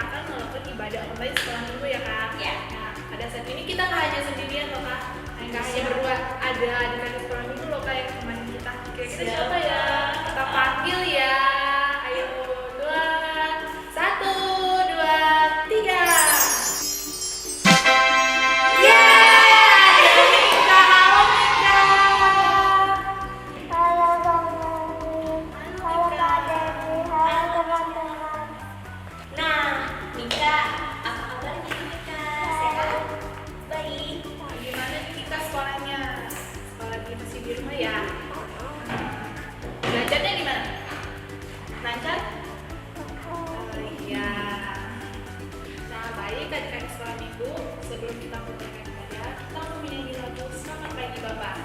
akan melakukan ibadah online setelah minggu ya Kak. Ya. Nah, pada saat ini kita nggak hanya sendirian loh Kak. Nggak hanya berdua, ada adik-adik sekolah minggu loh Kak yang teman kita. Kira-kira siapa ya? Kita panggil ya. Ayo, 1, 2, 3. Belajarnya gimana? Lancar? Oh iya. Nah, baik adik-adik sekolah minggu, sebelum kita mulai belajar, kita mau menyanyi lagu Selamat Pagi Bapak.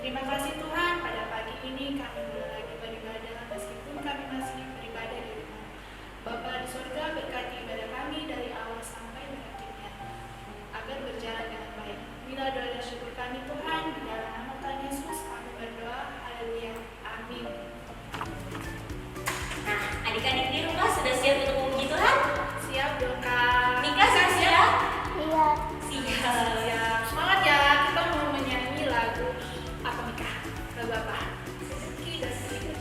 Terima kasih Tuhan, pada pagi ini kami boleh lagi beribadah meskipun kami masih beribadah di rumah. Bapa di surga, berkati ibadah kami dari awal sampai berakhirnya, agar berjalan dengan baik. Bila doa dan syukur kami Tuhan, di dalam nama Tuhan Yesus kami berdoa, haleluya, amin. Nah, adik-adik di rumah sudah siap untuk memuji Tuhan? Siap dong Kak. Mika sudah siap? Iya. Siap. Semangat ya, kita mau menyanyi lagu apa Mika? Lagu apa? Sedikit dan sedikit.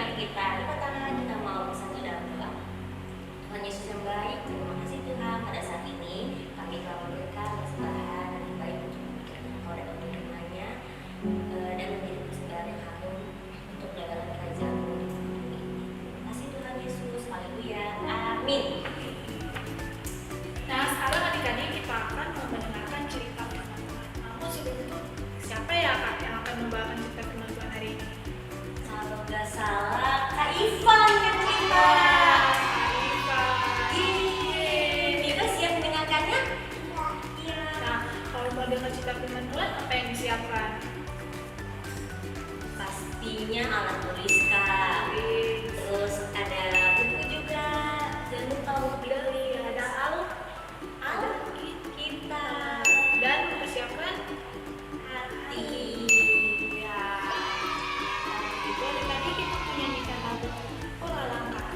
hati kita. Lipat tangan, kita mau bersatu dalam doa. Tuhan Yesus yang baik, terima kasih Tuhan. Pada saat ini kami telah memberikan persembahan yang baik untuk memberikan Engkau dan untuk firman-Nya, dan menjadi persembahan yang harum untuk dagangan kerajaan-Mu di bumi ini. Terima kasih Tuhan Yesus, haleluya, amin. Nah, sekarang adik-adik kita akan mendengarkan cerita firman Tuhan. Namun sebelum itu, siapa ya Kak yang akan membawakan cerita firman Tuhan hari ini? Kalau nggak salah, Kak Ivan yang cerita. Bebas siap mendengarkannya? Iya. Nah, kalau mau dengar cerita firman Tuhan, apa yang disiapkan? Pastinya alat tulis Kak. Terus ada buku juga. Jangan lupa buku beli. Ada kita Dan mempersiapkan hati. ya. Nah, itu adik-adik kita menyanyikan lagu Pola Langkah.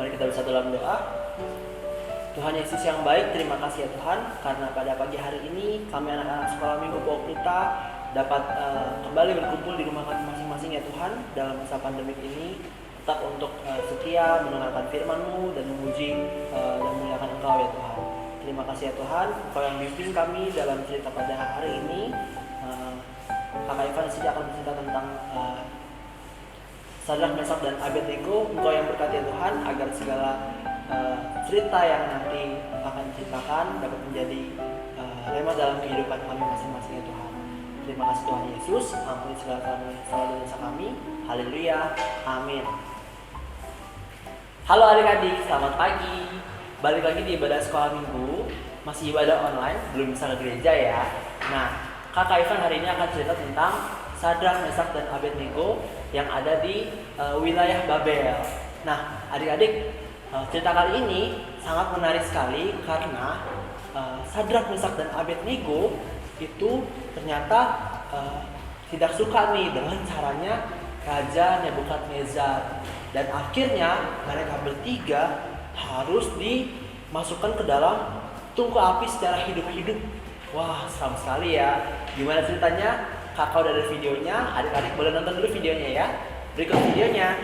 Mari kita bersatu dalam doa. Tuhan Yesus yang baik, terima kasih ya Tuhan, karena pada pagi hari ini kami anak-anak sekolah minggu Pok Pelita dapat kembali berkumpul di rumah kami masing-masing ya Tuhan dalam masa pandemik ini, tetap untuk setia mendengarkan firman-Mu dan memuji dan memuliakan Engkau ya Tuhan. Terima kasih ya Tuhan, Engkau yang bimbing kami dalam cerita pada hari ini. Kakak Ivan di sini akan bercerita tentang Sadrak, Mesak, dan Abednego. Engkau yang berkati ya Tuhan, agar segala cerita yang nanti akan diceritakan dapat menjadi rema dalam kehidupan kami masing-masing ya Tuhan. Terima kasih Tuhan Yesus, ampuni segala dosa kami. Haleluya, amin. Halo adik-adik, selamat pagi. Balik lagi di ibadah sekolah minggu. Masih ibadah online, belum bisa ke gereja ya. Nah, Kakak Ivan hari ini akan cerita tentang Sadrak, Mesak, dan Abednego yang ada di wilayah Babel. Nah, adik-adik, cerita kali ini sangat menarik sekali karena Sadrak, Mesak, dan Abednego itu ternyata tidak suka nih dengan caranya Raja Nebukadnezar. Dan akhirnya mereka bertiga harus dimasukkan ke dalam tungku api secara hidup-hidup. Wah, seram sekali ya. Gimana ceritanya? Kakak udah ada videonya, adik-adik boleh nonton dulu videonya ya. Berikut videonya.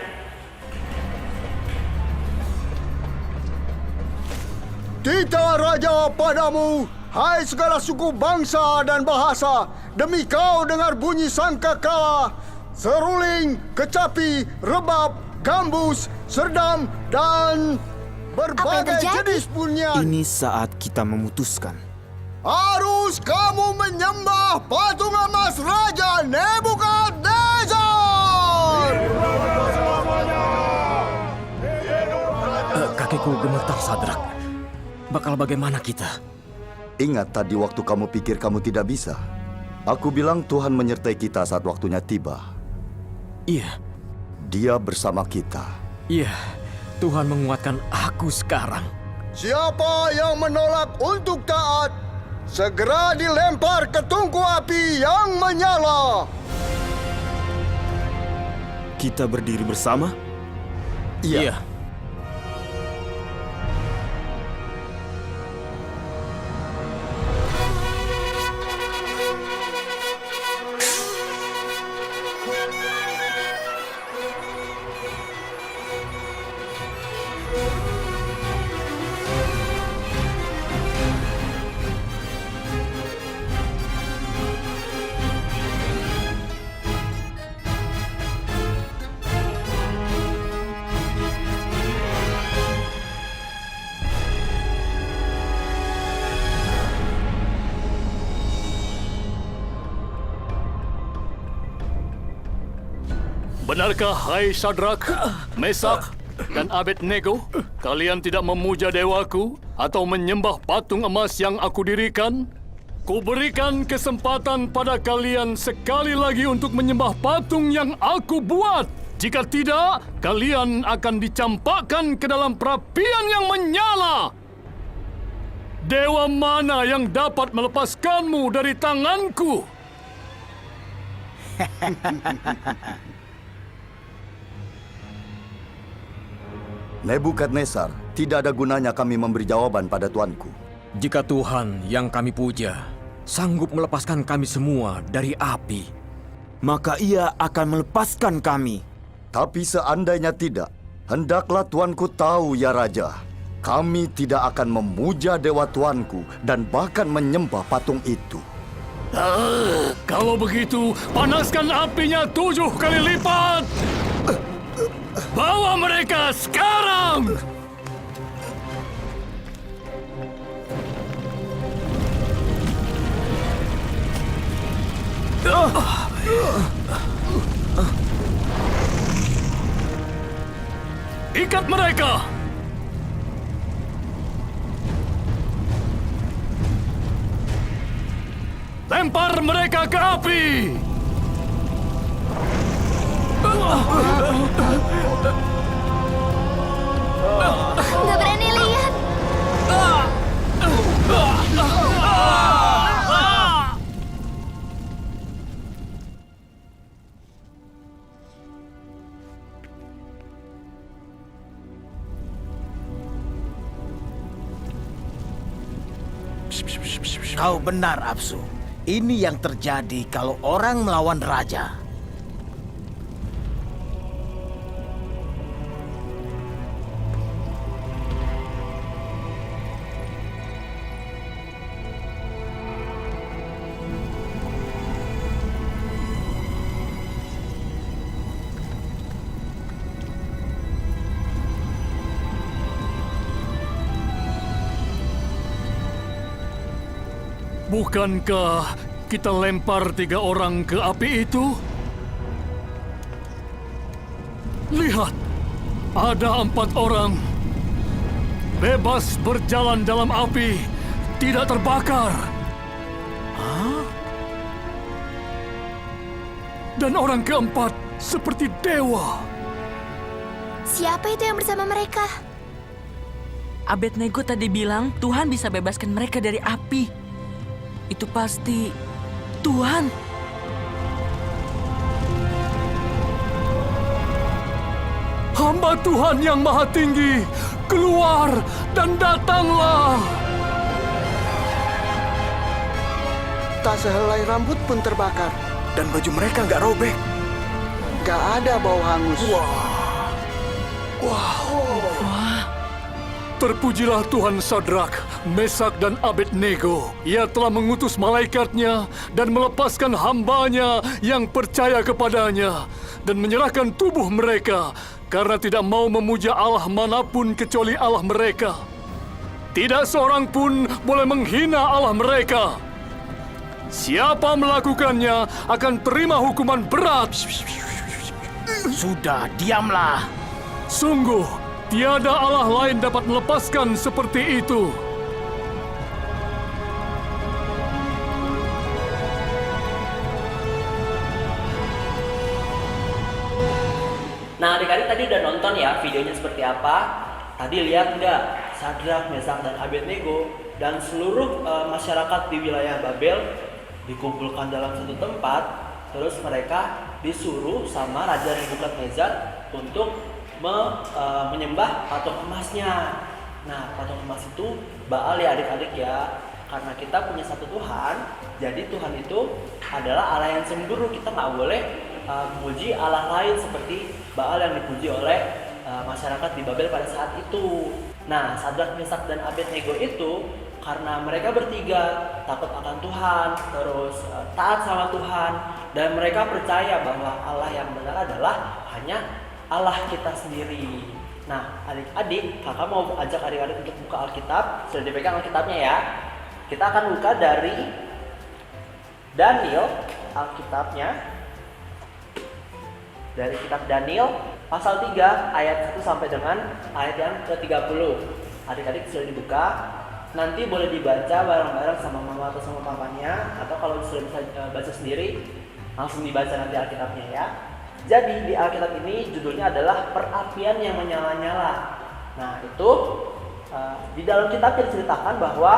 Kita raja padamu, hai segala suku bangsa dan bahasa. Demi kau dengar bunyi sangkakala, seruling, kecapi, rebab, gambus, serdam, dan berbagai jenis bunyian. Ini saat kita memutuskan. Harus kamu menyembah patung emas Raja Nebukadnezar! Kakiku gemetar, Sadrak. Bakal bagaimana kita? Ingat tadi waktu kamu pikir kamu tidak bisa? Aku bilang Tuhan menyertai kita saat waktunya tiba. Iya, Dia bersama kita. iya. Tuhan menguatkan aku sekarang. Siapa yang menolak untuk taat, segera dilempar ke tungku api yang menyala. Kita berdiri bersama? Iya. Benarkah, hai Sadrak, Mesak, dan Abednego, kalian tidak memuja dewaku atau menyembah patung emas yang aku dirikan? Kuberikan kesempatan pada kalian sekali lagi untuk menyembah patung yang aku buat. Jika tidak, kalian akan dicampakkan ke dalam perapian yang menyala. Dewa mana yang dapat melepaskanmu dari tanganku? Nebukadnezar, tidak ada gunanya kami memberi jawaban pada tuanku. Jika Tuhan yang kami puja sanggup melepaskan kami semua dari api, maka Ia akan melepaskan kami. Tapi seandainya tidak, hendaklah tuanku tahu ya Raja, kami tidak akan memuja dewa tuanku dan bahkan menyembah patung itu. Kalau begitu, panaskan apinya 7 kali lipat! Bawa mereka sekarang! Ikat mereka! Lempar mereka ke api! Nggak berani lihat. Kau benar, Apsu. Ini yang terjadi kalau orang melawan raja. Bukankah kita lempar 3 orang ke api itu? Lihat, ada 4 orang bebas berjalan dalam api, tidak terbakar. Hah? Dan orang keempat seperti dewa. Siapa itu yang bersama mereka? Abednego tadi bilang Tuhan bisa bebaskan mereka dari api. Itu pasti Tuhan. hamba Tuhan yang Maha Tinggi, keluar dan datanglah. Tak sehelai rambut pun terbakar. Dan baju mereka nggak robek. Gak ada bau hangus. Terpujilah Tuhan Sadrak, Mesak dan Abednego. Ia telah mengutus malaikatnya dan melepaskan hambanya yang percaya kepadanya dan menyerahkan tubuh mereka karena tidak mau memuja Allah manapun kecuali Allah mereka. Tidak seorang pun boleh menghina Allah mereka. Siapa melakukannya akan terima hukuman berat. Sudah, diamlah. Sungguh, tiada Allah lain dapat melepaskan seperti itu. Nah, adik-adik tadi udah nonton ya videonya seperti apa? Tadi lihat nggak? Sadrak, Mesak, dan Abednego dan seluruh masyarakat di wilayah Babel dikumpulkan dalam satu tempat. Terus mereka disuruh sama Raja Nebukadnezar untuk menyembah patung emasnya. Nah, patung emas itu Baal ya adik-adik ya. Karena kita punya satu Tuhan, jadi Tuhan itu adalah Allah yang cemburu. Kita nggak boleh memuji Allah lain seperti Baal yang dipuji oleh masyarakat di Babel pada saat itu. Nah, Sadrak, Mesak, dan Abednego itu karena mereka bertiga takut akan Tuhan, terus taat sama Tuhan, dan mereka percaya bahwa Allah yang benar adalah hanya Allah kita sendiri. Nah, adik-adik, kakak mau ajak adik-adik untuk buka Alkitab. Sudah dipegang Alkitabnya ya. Kita akan buka dari Daniel, Alkitabnya. Dari kitab Daniel pasal 3 ayat 1 sampai dengan ayat yang ke-30. Adik-adik sudah dibuka. Nanti boleh dibaca bareng-bareng sama mama atau sama papanya, atau kalau sudah bisa baca sendiri langsung dibaca nanti Alkitabnya ya. Jadi di Alkitab ini judulnya adalah perapian yang menyala-nyala. Nah itu di dalam kitab diceritakan bahwa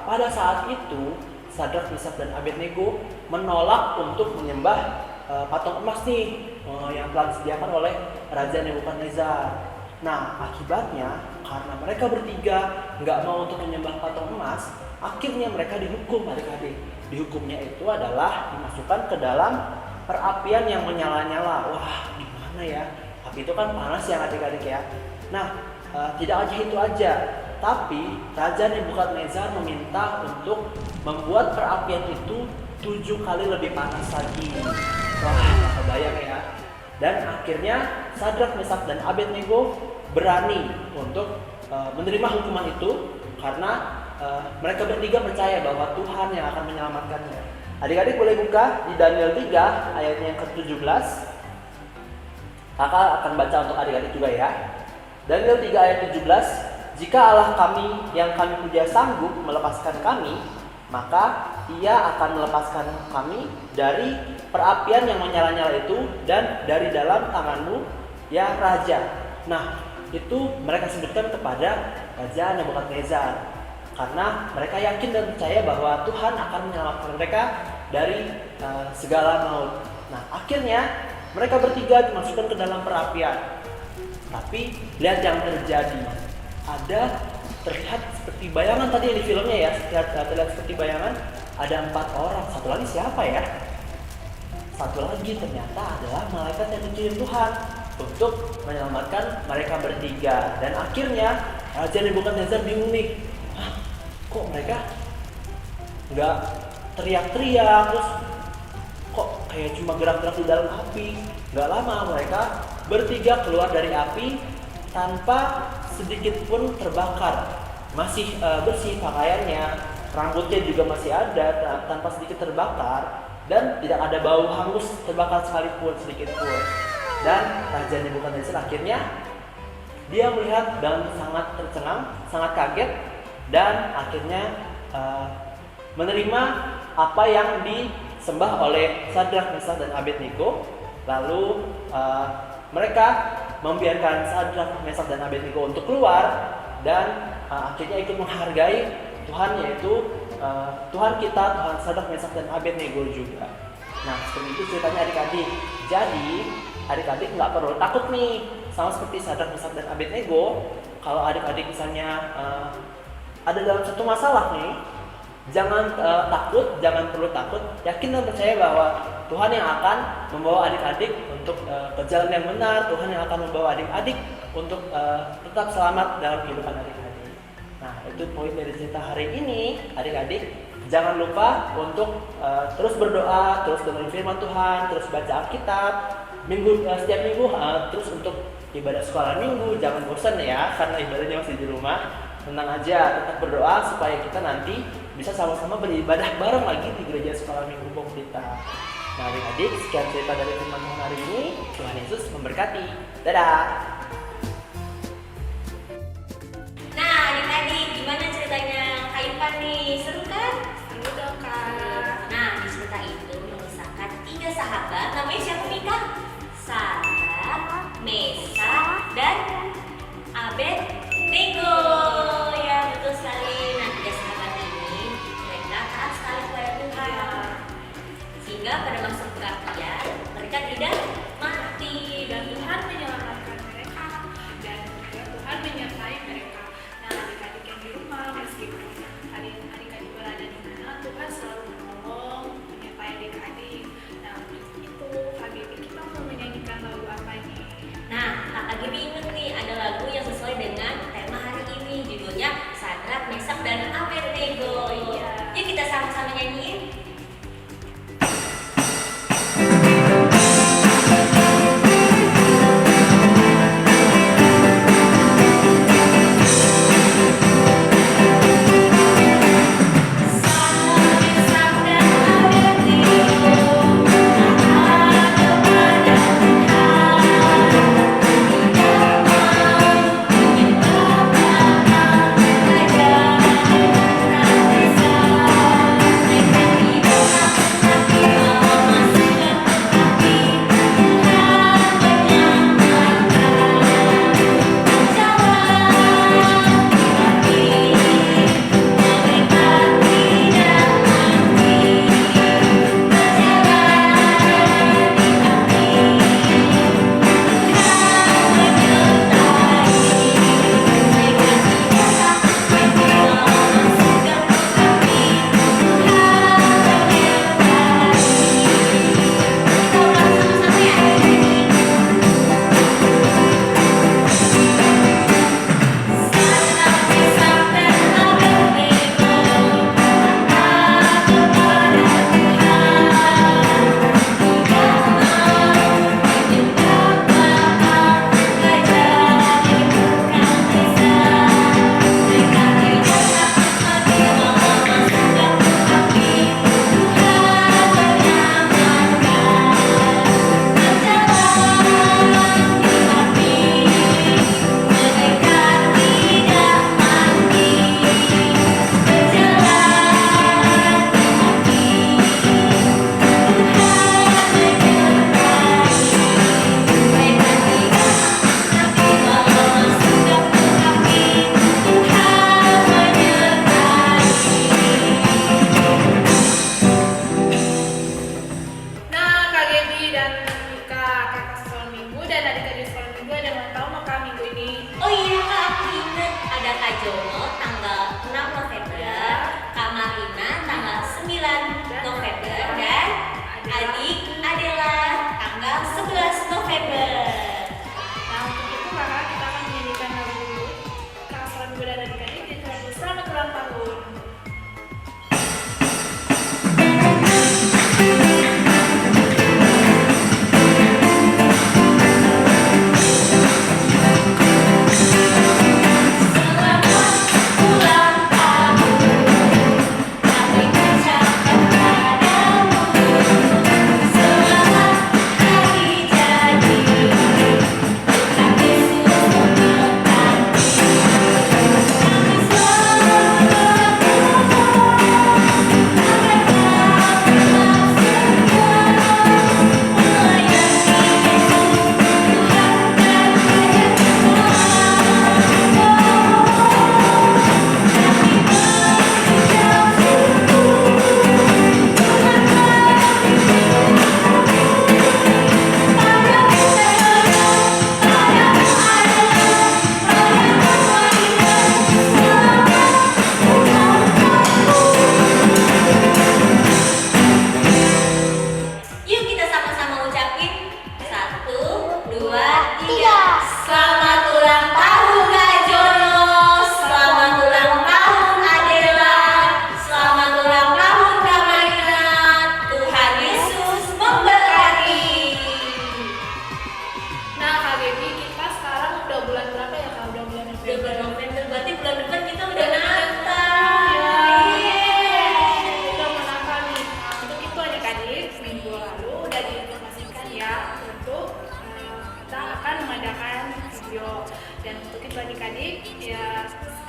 pada saat itu Sadrak, Mesak, dan Abednego menolak untuk menyembah patung emas nih yang telah disediakan oleh Raja Nebukadnezar. Nah akibatnya karena mereka bertiga nggak mau untuk menyembah patung emas, akhirnya mereka dihukum adik-adik. Dihukumnya itu adalah dimasukkan ke dalam perapian yang menyala-nyala. Wah gimana ya, api itu kan panas ya adik-adik ya. Nah tidak aja itu aja, tapi Raja Nebukadnezar meminta untuk membuat perapian itu 7 kali lebih panas lagi. Wah nggak kebayang ya. Dan akhirnya Sadrak, Mesak, dan Abednego berani untuk menerima hukuman itu karena mereka bertiga percaya bahwa Tuhan yang akan menyelamatkannya. Adik-adik boleh buka di Daniel 3 ayatnya yang ke-17. Kakak akan baca untuk adik-adik juga ya. Daniel 3 ayat 17. Jika Allah kami yang kami puja sanggup melepaskan kami, maka Ia akan melepaskan kami dari perapian yang menyala-nyala itu dan dari dalam tanganmu ya Raja. Nah itu mereka sebutkan kepada Raja Nebukadnezar karena mereka yakin dan percaya bahwa Tuhan akan menyelamatkan mereka dari segala maut. Nah akhirnya mereka bertiga dimasukkan ke dalam perapian. Tapi lihat yang terjadi, ada terlihat seperti bayangan tadi yang di filmnya ya, terlihat seperti bayangan, ada 4 orang. Satu lagi siapa ya? Satu lagi ternyata adalah malaikat yang dikirim Tuhan untuk menyelamatkan mereka bertiga. Dan akhirnya Raja Nebukadnezar bingung nih, kok mereka nggak teriak-teriak, terus kok kayak cuma gerak-gerak di dalam api. Nggak lama mereka bertiga keluar dari api tanpa sedikit pun terbakar, masih bersih pakaiannya, rambutnya juga masih ada tanpa sedikit terbakar, dan tidak ada bau hangus terbakar sekalipun sedikit pun. Dan Raja Nebukadnezar akhirnya dia melihat dan sangat tercengang, sangat kaget, dan akhirnya menerima apa yang disembah oleh Sadrak, Mesak, dan Abednego. Lalu mereka membiarkan Sadrak, Mesak, dan Abednego untuk keluar dan akhirnya ikut menghargai Tuhan, yaitu Tuhan kita, Tuhan Sadrak, Mesak, dan Abednego juga. Nah seperti itu ceritanya adik-adik. Jadi adik-adik nggak perlu takut nih, sama seperti Sadrak, Mesak, dan Abednego. Kalau adik-adik misalnya ada dalam satu masalah nih, jangan takut, jangan perlu takut, yakin dan percaya bahwa Tuhan yang akan membawa adik-adik untuk ke jalan yang benar. Tuhan yang akan membawa adik-adik untuk tetap selamat dalam kehidupan adik-adik. Nah, itu poin dari cerita hari ini. Adik-adik, jangan lupa untuk terus berdoa, terus dengerin firman Tuhan, terus baca Alkitab setiap minggu, terus untuk ibadah sekolah minggu. Jangan bosan ya, karena ibadahnya masih di rumah. Tenang aja, tetap berdoa supaya kita nanti bisa sama-sama beribadah bareng lagi di gereja sekolah minggu Boklita. Nah, adik-adik, sekian cerita dari firman Tuhan hari ini. Tuhan Yesus memberkati. Dadah. Nah, adik-adik, gimana ceritanya Kak Irfan nih? Seru kan? Seru dong, Kak. Nah, di cerita itu mengisahkan 3 sahabat, namanya siapa nih Kak? Sadrak, Mesak, dan Abednego. Ya, betul sekali. Nah, 3 sahabat ini mereka taat sekali kepada Tuhan, sehingga pada masa pengabdian mereka tidak mati. Dan Tuhan menyelamatkan mereka, dan juga Tuhan menyertai mereka. Nah, adik-adik yang di rumah, meskipun adik-adik berada di mana, Tuhan selalu menolong, menyertai adik-adik. Nah, untuk itu KGB kita mau menyanyikan lagu apa nih? Nah, Kak Gibi inget nih, ada lagu yang sesuai dengan tema hari ini, judulnya Sadrak, Mesak, dan Abednego. Iya. Yuk kita sama-sama nyanyiin.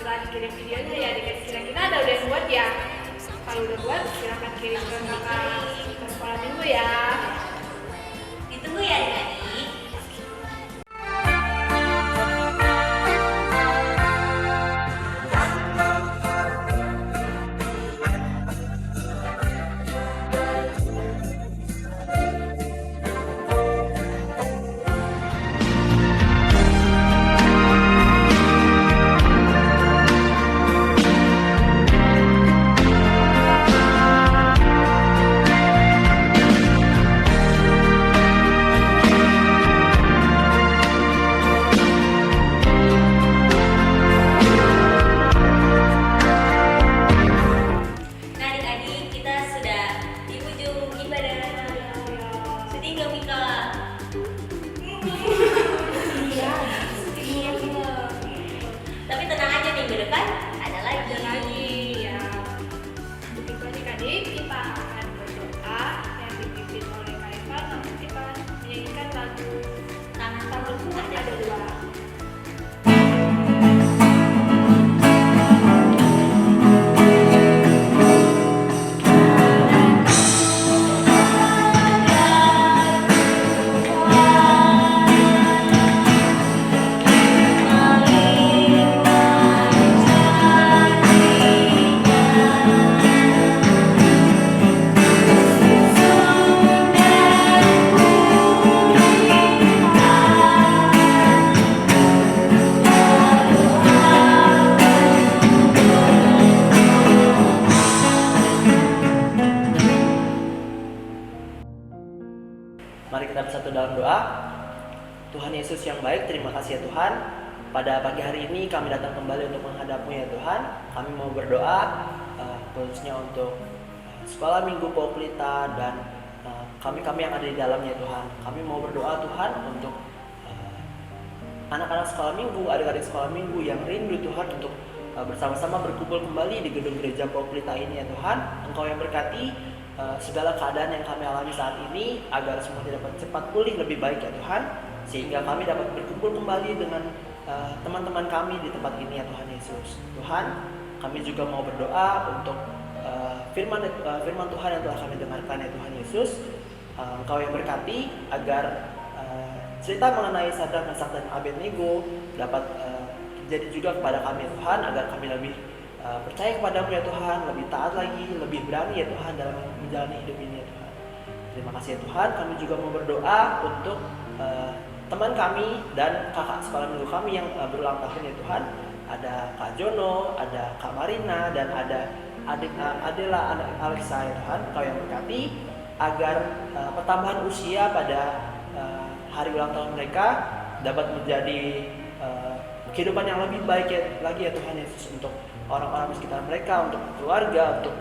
setelah dikirim videonya ya kira-kira ada udah buat ya. Kalau udah buat silakan kirim ke kakak ke sekolah minggu ya. Ditunggu ya adik-adik. Nah adik-adik, kita sudah di ujung ibadah. Sedih nggak Mika? Iya. Tapi tenang aja, minggu depan ada lagi. Ya. Begitu adik-adik, kita akan berdoa yang dipimpin oleh Kak Eva. Namun kita menyanyikan lagu Tanganku Ada Dua. Mari kita bersatu dalam doa. Tuhan Yesus yang baik, terima kasih ya Tuhan. Pada pagi hari ini kami datang kembali untuk menghadap-Mu ya Tuhan. Kami mau berdoa khususnya untuk sekolah minggu Pok Pelita dan kami-kami yang ada di dalamnya Tuhan. Kami mau berdoa Tuhan untuk anak-anak sekolah minggu, adik-adik sekolah minggu yang rindu Tuhan untuk bersama-sama berkumpul kembali di gedung gereja Pok Pelita ini ya Tuhan. Engkau yang berkati segala keadaan yang kami alami saat ini agar semua dapat cepat pulih lebih baik ya Tuhan, sehingga kami dapat berkumpul kembali dengan teman-teman kami di tempat ini ya Tuhan Yesus. Tuhan, kami juga mau berdoa untuk firman Tuhan yang telah kami dengarkan ya Tuhan Yesus. Engkau yang berkati agar cerita mengenai Sadrak, Mesak dan Abednego dapat terjadi juga kepada kami ya Tuhan, agar kami lebih percaya kepadamu ya Tuhan, lebih taat lagi, lebih berani ya Tuhan dalam menjalani hidup ini ya Tuhan. Terima kasih ya Tuhan. Kami juga mau berdoa untuk teman kami dan kakak sekolah minggu kami yang berulang tahun ya Tuhan. Ada Kak Jono, ada Kak Marina, dan ada adik Adela, anak Alexa ya Tuhan. Kau yang berkati agar pertambahan usia pada hari ulang tahun mereka dapat menjadi kehidupan yang lebih baik lagi ya Tuhan Yesus, untuk orang-orang di sekitar mereka, untuk keluarga, untuk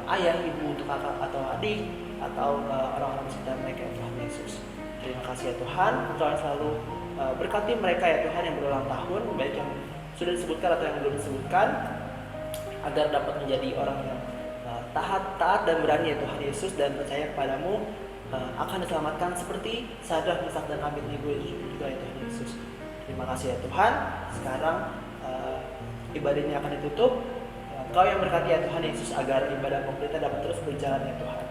ayah, ibu, untuk kakak atau adik, atau orang-orang di sekitar mereka ya Tuhan Yesus. Terima kasih ya Tuhan, Engkau yang selalu berkati mereka ya Tuhan yang berulang tahun, baik yang sudah disebutkan atau yang belum disebutkan, agar dapat menjadi orang yang taat dan berani ya Tuhan Yesus, dan percaya kepadamu akan diselamatkan seperti Sadrak, Mesak dan Abednego juga ya Tuhan Yesus. Terima kasih ya Tuhan. Sekarang ibadah ini akan ditutup. Engkau yang berkati ya Tuhan Yesus agar ibadah kita dapat terus berjalan ya Tuhan.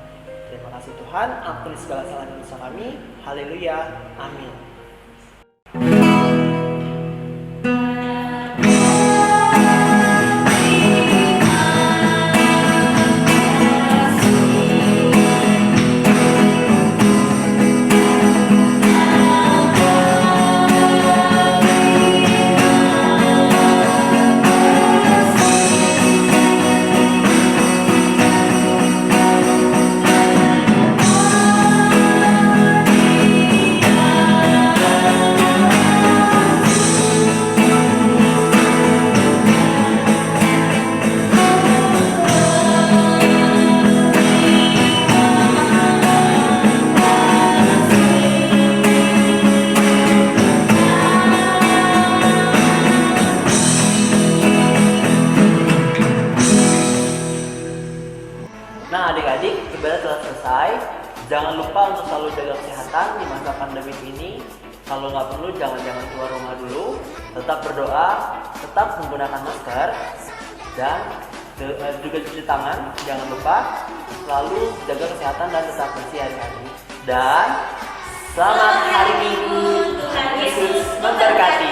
Terima kasih Tuhan. Ampuni segala salah dan dosa kami. Haleluya. Amin. Nah adik-adik, ibadah telah selesai. Jangan lupa untuk selalu jaga kesehatan di masa pandemi ini. Kalau nggak perlu jangan keluar rumah dulu. Tetap berdoa, tetap menggunakan masker, dan juga cuci tangan. Jangan lupa selalu jaga kesehatan dan tetap bersih hari-hari. Dan selamat hari Minggu, Tuhan Yesus memberkati.